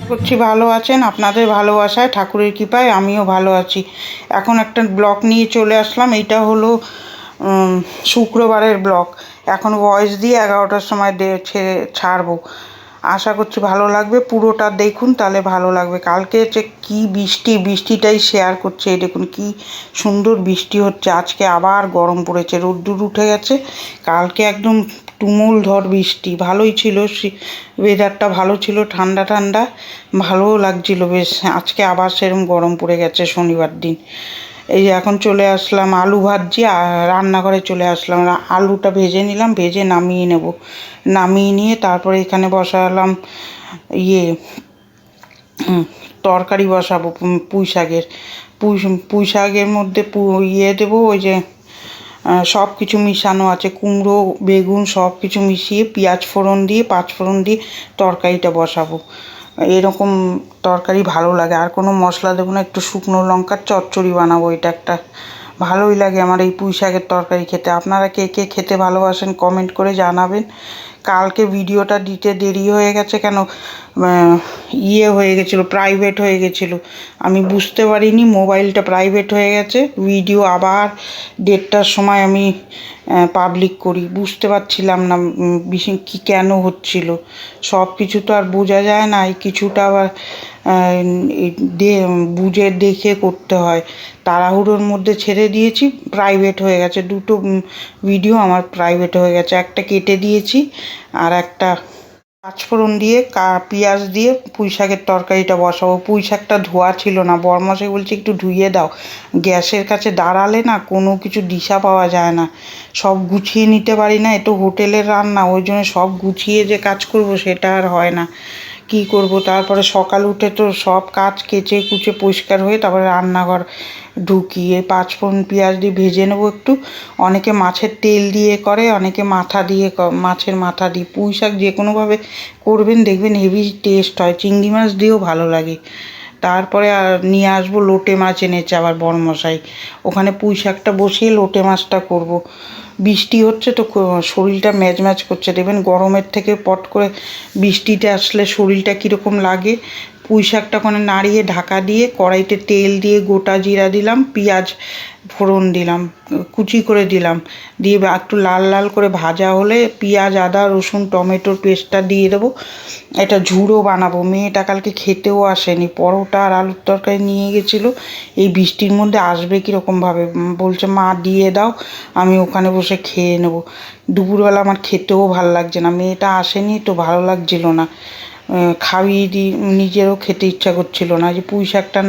করছি ভালো আছেন। আপনাদের ভালোবাসায় ঠাকুরের কৃপায় আমিও ভালো আছি। এখন একটা ব্লগ নিয়ে চলে আসলাম। এইটা হলো শুক্রবারের ব্লগ। এখন ভয়েস দিয়ে 11টার সময় ছাড়বো। আশা করছি ভালো লাগবে। পুরোটা দেখুন, তাহলে ভালো লাগবে। কালকে যে কী বৃষ্টিটাই শেয়ার করছে। এই দেখুন কী সুন্দর বৃষ্টি হচ্ছে। আজকে আবার গরম পড়েছে, রোদ্দুর উঠে গেছে। কালকে একদম তুমুল ঝড় বৃষ্টি, ভালোই ছিল, ওয়েদারটা ভালো ছিল, ঠান্ডা ঠান্ডা, ভালোও লাগছিল বেশ। আজকে আবার সেরকম গরম পড়ে গেছে শনিবার দিন। এই যে এখন চলে আসলাম আলু ভাজি, রান্নাঘরে চলে আসলাম। আলুটা ভেজে নিলাম, ভেজে নামিয়ে নেব। নামিয়ে নিয়ে তারপরে এখানে বসালাম তরকারি বসাবো পুঁই শাকের। পুঁই শাকের মধ্যে দেবো, ওই যে সব কিছু মিশানো আছে, কুমড়ো বেগুন সব কিছু মিশিয়ে পেঁয়াজ ফোড়ন দিয়ে, পাঁচ ফোড়ন দিয়ে তরকারিটা বসাবো। এরকম তরকারি ভালো লাগে। আর কোনো মশলা দেবো না, একটু শুকনো লঙ্কার চচ্চড়ি বানাবো। এটা একটা ভালোই লাগে আমার এই পুঁই শাকের তরকারি খেতে। আপনারা কে কে খেতে ভালোবাসেন কমেন্ট করে জানাবেন। কালকে ভিডিওটা দিতে দেরি হয়ে গেছে, কেন হয়ে গেছিলো, প্রাইভেট হয়ে গেছিলো। আমি বুঝতে পারিনি মোবাইলটা প্রাইভেট হয়ে গেছে। ভিডিও আবার 1:30টার সময় আমি পাবলিক করি, বুঝতে পারছিলাম না কী কেন হচ্ছিল। সব কিছু তো আর বোঝা যায় না, এই কিছুটা আবার বুঝে দেখে করতে হয়। তাড়াহুড়োর মধ্যে ছেড়ে দিয়েছি, প্রাইভেট হয়ে গেছে। দুটো ভিডিও আমার প্রাইভেট হয়ে গেছে। একটা কেটে দিয়েছি, আর একটা পাঁচফোড়ন দিয়ে পেঁয়াজ দিয়ে পুঁই শাকের তরকারিটা বসাবো। পুঁই শাকটা ধোয়া ছিল না, বরমশাই বলছে একটু ধুইয়ে দাও। গ্যাসের কাছে দাঁড়ালে না কোনো কিছু দিশা পাওয়া যায় না, সব গুছিয়ে নিতে পারি না। এতো হোটেলের রান্না, ওই জন্য সব গুছিয়ে যে কাজ করব সেটা আর হয় না। কি করব, তারপরে সকাল উঠে তো সব কাজ কেচে কুচে পরিষ্কার হয়ে তারপরে রান্নাঘর ঢুকিয়ে পাঁচফোড়ন পেঁয়াজ দিয়ে ভেজে নেবো একটু। অনেকে মাছের তেল দিয়ে করে, অনেকে মাথা দিয়ে, মাছের মাথা দিয়ে। পুঁই শাক যে কোনোভাবে করবেন দেখবেন হেভি টেস্ট হয়। চিংড়ি মাছ দিয়েও ভালো লাগে। তারপরে আর নিয়ে আসবো লোটে মাছ, এনেছে আবার বড়মশাই। ওখানে পুঁই শাকটা বসিয়ে লোটে মাছটা করব। বৃষ্টি হচ্ছে তো শরীরটা ম্যাজ করছে। দেখবেন গরমের থেকে পট করে বৃষ্টিতে আসলে শরীরটা কীরকম লাগে। পুঁই শাকটা ওখানে নাড়িয়ে ঢাকা দিয়ে কড়াইতে তেল দিয়ে গোটা জিরা দিলাম, পেঁয়াজ ফোড়ন দিলাম, কুচি করে দিলাম, দিয়ে একটু লাল লাল করে ভাজা হলে পেঁয়াজ আদা রসুন টমেটোর পেস্টটা দিয়ে দেবো। এটা ঝুড়ো বানাবো। মেয়েটা কালকে খেতেও আসেনি, পরোটা আর আলুর তরকারি নিয়ে গেছিলো। এই বৃষ্টির মধ্যে আসবে কীরকমভাবে, বলছে মা দিয়ে দাও, আমি ওখানে বসে খেয়ে নেবো। দুপুরবেলা আমার খেতেও ভালো লাগছে না, মেয়েটা আসেনি তো ভালো লাগছিল না। খাইয়ে দিই, নিজেরও খেতে ইচ্ছা করছিল না। যে পুঁই শাকটা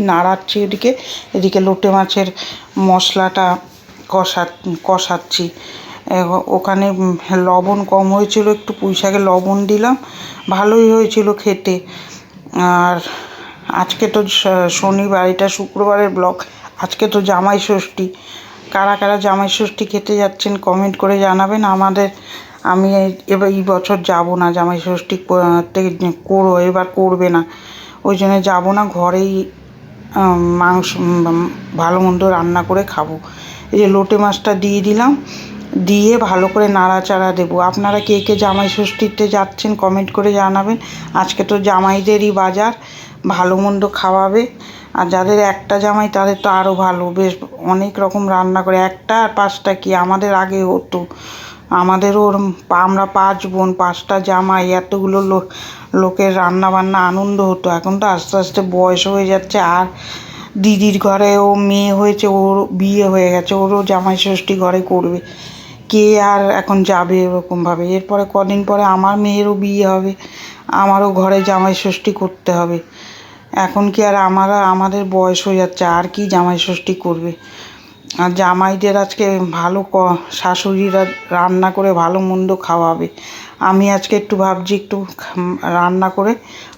নাড়াচ্ছি ওদিকে, এদিকে লোটে মাছের মশলাটা কষাচ্ছি। ওখানে লবণ কম হয়েছিল, একটু পুঁই শাকে লবণ দিলাম, ভালোই হয়েছিল খেতে। আর আজকে তো শনিবার, এটা শুক্রবারের ব্লগ। আজকে তো জামাই ষষ্ঠী। কারা কারা জামাই ষষ্ঠী খেতে যাচ্ছেন কমেন্ট করে জানাবেন। আমি এবার এই বছর যাব না জামাই ষষ্ঠী থেকে, এবার করবে না, ওই জন্য যাবো না। ঘরেই মাংস ভালো মন্দ রান্না করে খাবো। এই যে লোটে মাছটা দিয়ে দিলাম, দিয়ে ভালো করে নাড়াচাড়া দেবো। আপনারা কে কে জামাই ষষ্ঠীতে যাচ্ছেন কমেন্ট করে জানাবেন। আজকে তো জামাইদেরই বাজার, ভালো মন্দ খাওয়াবে। আর যাদের একটা জামাই তাদের তো আরও ভালো, বেশ অনেক রকম রান্না করে। একটা আর 5টা কি, আমাদের আগে হতো। আমাদেরও আমরা 5 বোন, 5টা জামাই, এতগুলো লোকের রান্না বান্না আনন্দ হতো। এখন তো আস্তে আস্তে বয়স হয়ে যাচ্ছে। আর দিদির ঘরে ও মেয়ে হয়েছে, ওর বিয়ে হয়ে গেছে, ওরও জামাই ষষ্ঠী ঘরে করবে। কে আর এখন যাবে এরকমভাবে। এরপরে কদিন পরে আমার মেয়েরও বিয়ে হবে, আমারও ঘরে জামাই ষষ্ঠী করতে হবে। এখন কি আর আমাদের বয়স হয়ে যাচ্ছে, আর কি জামাই ষষ্ঠী করবে। আর জামাইদের আজকে ভালো শাশুড়িরা রান্না করে ভালো মন্দ খাওয়াবে। আমি আজকে একটু ভাবছি একটু রান্না করে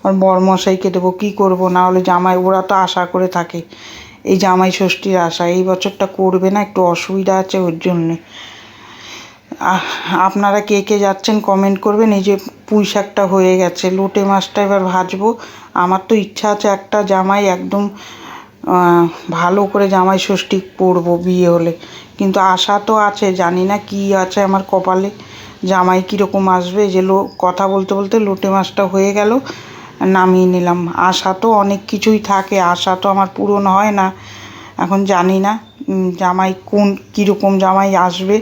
আর বরমশাইকে দেবো। কী করবো, না হলে জামাই, ওরা তো আশা করে থাকে এই জামাই ষষ্ঠীর আশা। এই বছরটা করবে না, একটু অসুবিধা আছে ওর জন্যে। আপনারা কে কে যাচ্ছেন কমেন্ট করবেন। এই যে পুঁই শাকটা হয়ে গেছে, লোটে মাছটা এবার ভাজবো। আমার তো ইচ্ছা আছে একটা জামাই একদম ভালো করে জামাই ষষ্ঠী করবো বিয়ে হলে, কিন্তু আশা তো আছে, জানি না কি আছে আমার কপালে, জামাই কীরকম আসবে। যে কথা বলতে বলতে লোটে মাছটা হয়ে গেল, নামিয়ে নিলাম। আশা তো অনেক কিছুই থাকে, আশা তো আমার পূরণ হয় না। এখন জানি না জামাই কীরকম জামাই আসবে।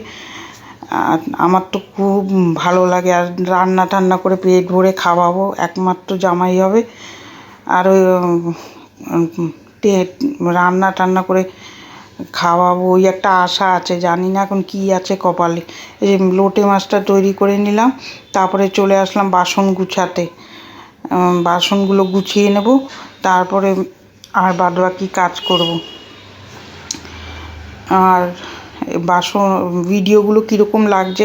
আর আমার তো খুব ভালো লাগে, আর রান্না টান্না করে পেট ভরে খাওয়াবো একমাত্র জামাই হবে। আর ওই রান্না টান্না করে খাওয়াবো ওই একটা আশা আছে, জানি না এখন কী আছে কপালে। এই যে লোটে মাছটা তৈরি করে নিলাম, তারপরে চলে আসলাম বাসন গুছাতে। বাসনগুলো গুছিয়ে নেব, তারপরে আর বাদবাকি কাজ করব। আর বাসন ভিডিওগুলো কীরকম লাগছে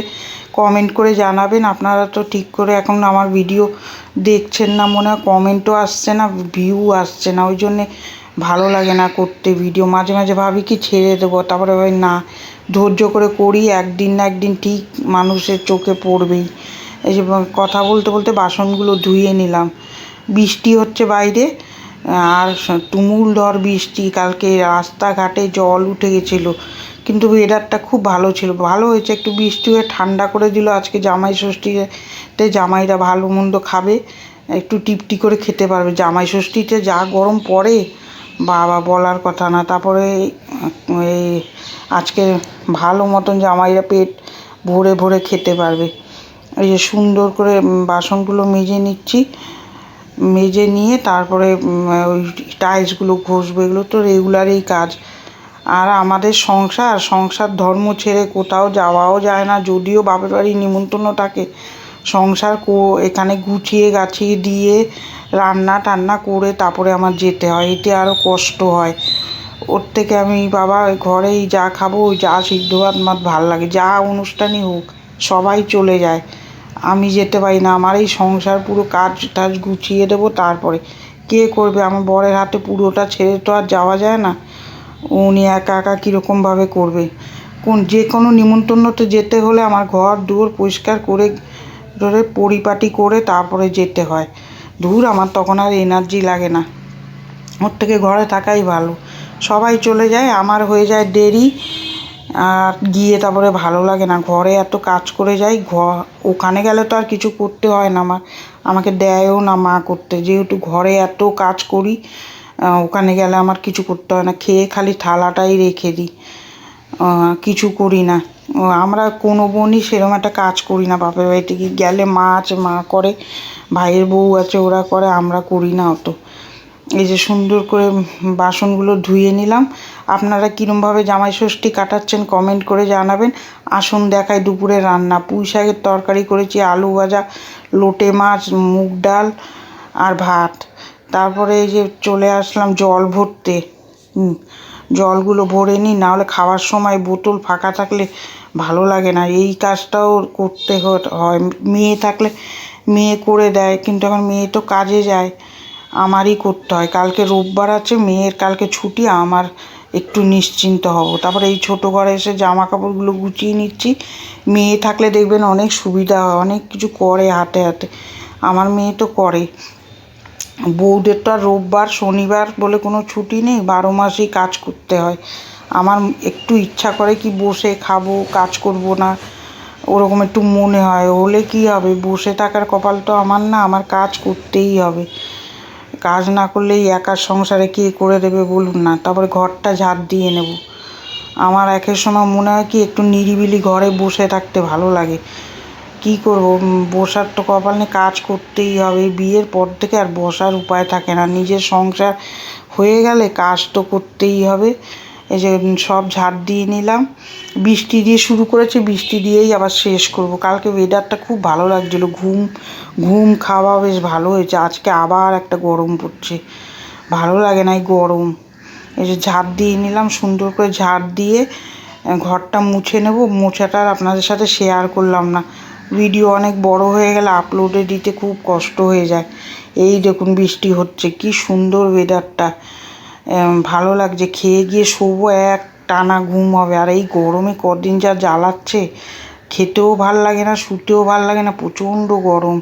কমেন্ট করে জানাবেন। আপনারা তো ঠিক করে এখন আমার ভিডিও দেখছেন না মনে হয়, কমেন্টও আসছে না, ভিউ আসছে না, ওই জন্যে ভালো লাগে না করতে ভিডিও। মাঝে মাঝে ভাবি কি ছেড়ে দেবো, তারপরে ভাই না, ধৈর্য করে করি, একদিন না একদিন ঠিক মানুষের চোখে পড়বেই। এই যে কথা বলতে বলতে বাসনগুলো ধুয়ে নিলাম। বৃষ্টি হচ্ছে বাইরে, আর তুমুল ঝড় বৃষ্টি। কালকে রাস্তাঘাটে জল উঠে গেছিলো, কিন্তু ওয়েদারটা খুব ভালো ছিল। ভালো হয়েছে, একটু বৃষ্টি হয়ে ঠান্ডা করে দিল। আজকে জামাই ষষ্ঠীতে জামাইরা ভালো মন্দ খাবে, একটু টিপটি করে খেতে পারবে। জামাই ষষ্ঠীতে যা গরম পড়ে বাবা, বলার কথা না। তারপরে এই আজকে ভালো মতন জামাইরা পেট ভরে ভরে খেতে পারবে। এই যে সুন্দর করে বাসনগুলো মেজে নিচ্ছি, মেজে নিয়ে তারপরে ওই টাইলসগুলো ঘষবো। এগুলো তো রেগুলারই কাজ। আর আমাদের সংসার ধর্ম ছেড়ে কোথাও যাওয়াও যায় না, যদিও বাপের বাড়ি নিমন্ত্রণ থাকে। সংসার এখানে গুছিয়ে গাছিয়ে দিয়ে রান্না টান্না করে তারপরে আমার যেতে হয়, এতে আরও কষ্ট হয়। ওর থেকে আমি বাবা ঘরেই যা খাবো, ওই যা সিদ্ধ ভাত আমার ভাল লাগে, যা অনুষ্ঠানই হোক সবাই চলে যায়, আমি যেতে পারি না। আমার এই সংসার পুরো কাজ টাজ গুছিয়ে দেবো, তারপরে কে করবে? আমার বরের হাতে পুরোটা ছেড়ে তো আর যাওয়া যায় না, উনি একা একা কীরকমভাবে করবে। যে কোনো নিমন্ত্রণতে যেতে হলে আমার ঘর দুয়ার পরিষ্কার করে ধরে পরিপাটি করে তারপরে যেতে হয়। দূর, আমার তখন আর এনার্জি লাগে না, ওর থেকে ঘরে থাকাই ভালো। সবাই চলে যায়, আমার হয়ে যায় দেরি, আর গিয়ে তারপরে ভালো লাগে না। ঘরে এত কাজ করে যাই, ওখানে গেলে তো আর কিছু করতে হয় না, আমাকে দেয়ও না মা করতে, যেহেতু ঘরে এত কাজ করি। ওখানে গেলে আমার কিছু করতে হয় না, খেয়ে খালি থালাটাই রেখে দিই, কিছু করি না। আমরা কোনো বোনই সেরকম একটা কাজ করি না। বাপের বাড়িতে গেলে মা আছে, মা করে, ভাইয়ের বউ আছে, ওরা করে, আমরা করি না অত। এই যে সুন্দর করে বাসনগুলো ধুয়ে নিলাম। আপনারা কীরমভাবে জামাই ষষ্ঠী কাটাচ্ছেন কমেন্ট করে জানাবেন। আসুন দেখায় দুপুরে রান্না। পুঁই শাকের তরকারি করেছি, আলু ভাজা, লোটে মাছ, মুগ ডাল আর ভাত। তারপরে এই যে চলে আসলাম জল ভরতে। জলগুলো ভরে নিই, নাহলে খাওয়ার সময় বোতল ফাঁকা থাকলে ভালো লাগে না। এই কাজটাও করতে হয়, মেয়ে থাকলে মেয়ে করে দেয়, কিন্তু এখন মেয়ে তো কাজে যায়, আমারই করতে হয়। কালকে রোববার আছে, মেয়ের কালকে ছুটি, আমার একটু নিশ্চিন্ত হব। তারপরে এই ছোটো ঘরে এসে জামা কাপড়গুলো গুছিয়ে নিচ্ছি। মেয়ে থাকলে দেখবেন অনেক সুবিধা হয়, অনেক কিছু করে হাতে হাতে। আমার মেয়ে তো করে। বউদের তো আর রোববার শনিবার বলে কোনো ছুটি নেই, 12 মাসই কাজ করতে হয়। আমার একটু ইচ্ছা করে কি বসে খাবো, কাজ করব না, ওরকম একটু মনে হয়। হলে কি হবে, বসে থাকার কপাল তো আমার না, আমার কাজ করতেই হবে। কাজ না করলে এই একার সংসারে কে করে দেবে বলুন না। তারপরে ঘরটা ঝাড় দিয়ে নেব। আমার একের সময় মনে হয় কি একটু নিরিবিলি ঘরে বসে থাকতে ভালো লাগে। কি করব, বসার তো কপাল নেই, কাজ করতেই হবে। বিয়ের পর থেকে আর বসার উপায় থাকে না, নিজের সংসার হয়ে গেলে কাজ তো করতেই হবে। এই যে সব ঝাড় দিয়ে নিলাম। বৃষ্টি দিয়ে শুরু করেছি, বৃষ্টি দিয়েই আবার শেষ করব। কালকে ওয়েদারটা খুব ভালো লাগছিলো, ঘুম খাওয়া বেশ ভালো হয়েছে। আজকে আবার একটা গরম পড়ছে, ভালো লাগে না এই গরম। এই যে ঝাড় দিয়ে নিলাম, সুন্দর করে ঝাড় দিয়ে ঘরটা মুছে নেব। মোছাটা আর আপনাদের সাথে শেয়ার করলাম না, ভিডিও অনেক বড় হয়ে গেলে আপলোডে দিতে খুব কষ্ট হয়ে যায়। এই দেখুন বৃষ্টি হচ্ছে, কি সুন্দর ওয়েদারটা, ভালো লাগছে। খেয়ে গিয়ে শোবো, এক টানা ঘুম হবে। আর এই গরমে কদিন যা জ্বালাচ্ছে, খেতেও ভাল লাগে না, শুতেও ভাল লাগে না, প্রচণ্ড গরম।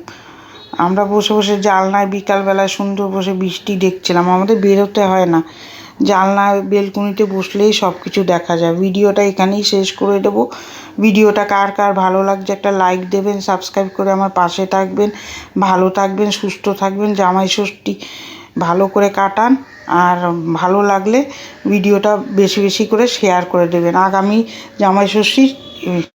আমরা বসে বসে জানলায় বিকালবেলায় সুন্দর বসে বৃষ্টি দেখছিলাম। আমাদের বেরোতে হয় না, জানলায় বেলকুনিতে বসলেই সব কিছু দেখা যায়। ভিডিওটা এখানেই শেষ করে দেবো। ভিডিওটা কার কার ভালো লাগছে একটা লাইক দেবেন, সাবস্ক্রাইব করে আমার পাশে থাকবেন। ভালো থাকবেন, সুস্থ থাকবেন, জামাই ষষ্ঠী ভালো করে কাটান। আর ভালো লাগলে ভিডিওটা বেশি বেশি করে শেয়ার করে দেবেন। আগামী জামাই ষষ্ঠী